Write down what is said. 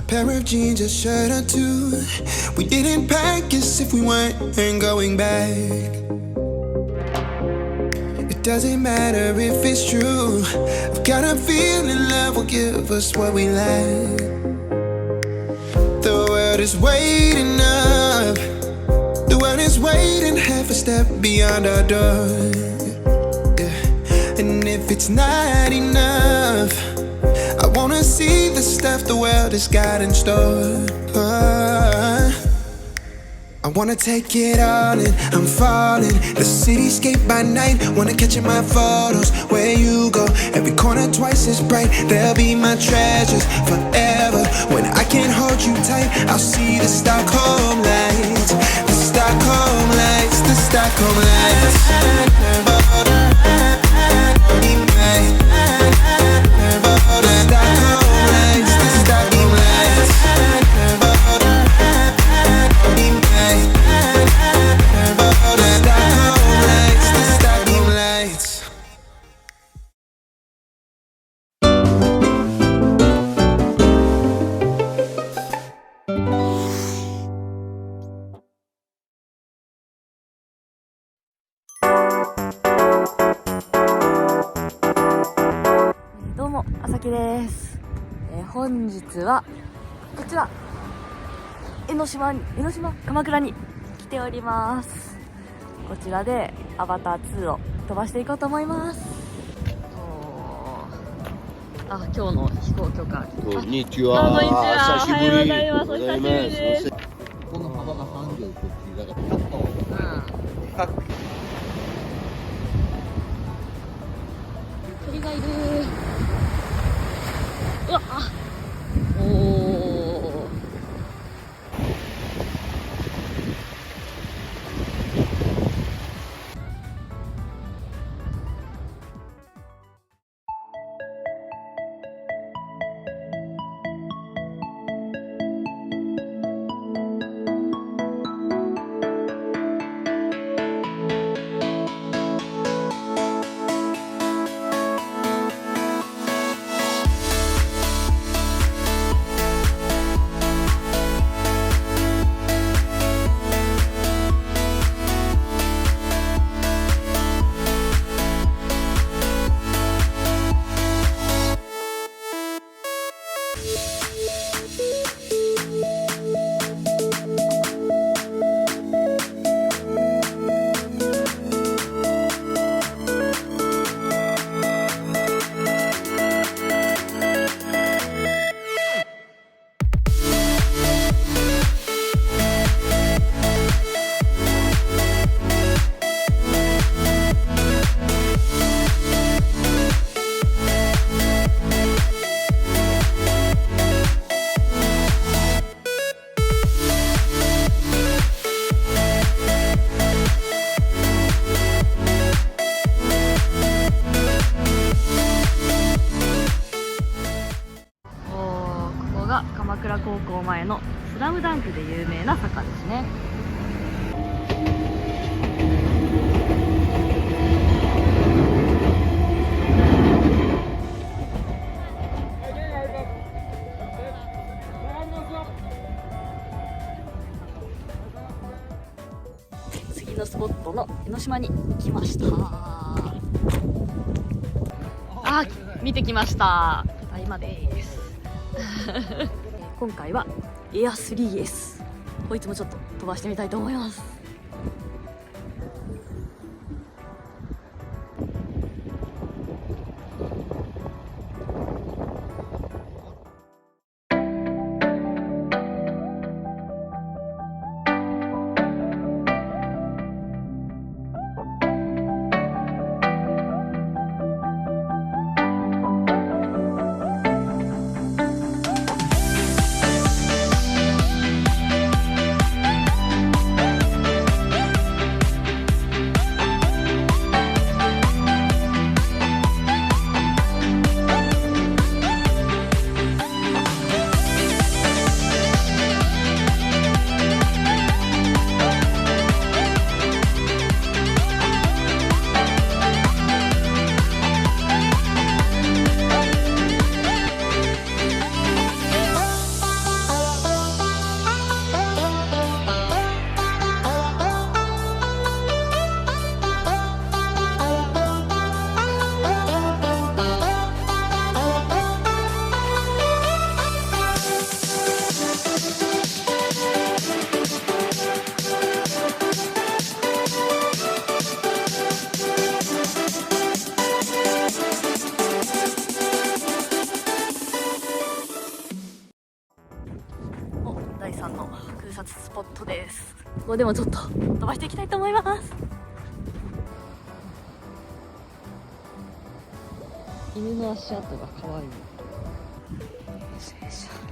pair of jeans, a shirt or two. We didn't pack as if we weren't going back. It doesn't matter if it's true. I've got a feeling love will give us what we lack. The world is waiting up. The world is waiting half a step beyond our door. Yeah. And if it's not enough, I wanna see the stuff the world has got in store. I wanna take it all in, I'm falling. The cityscape by night, wanna catch in my photos. Where you go, every corner twice as bright. They'll be my treasures forever. When I can't hold you tight, I'll see the Stockholm lights. The Stockholm lights, the Stockholm lights.です。本日はこちら江ノ島鎌倉に来ております。こちらでアバター2を飛ばしていこうと思います。今日の飛行許可。こんにちは。久しぶり。おはようございます。お久しぶりです。この幅が3秒こっちだから鳥がいる。うわっ、おお。鎌倉高校前のスラムダンクで有名な坂ですね。次のスポットの江ノ島に来ました。見てきました。ただいまです。今回はエア 3S こいつもちょっと飛ばしてみたいと思います。こでもちょっと飛ばしていきたいと思います。犬の足跡が可愛い。よいしょよいしょ。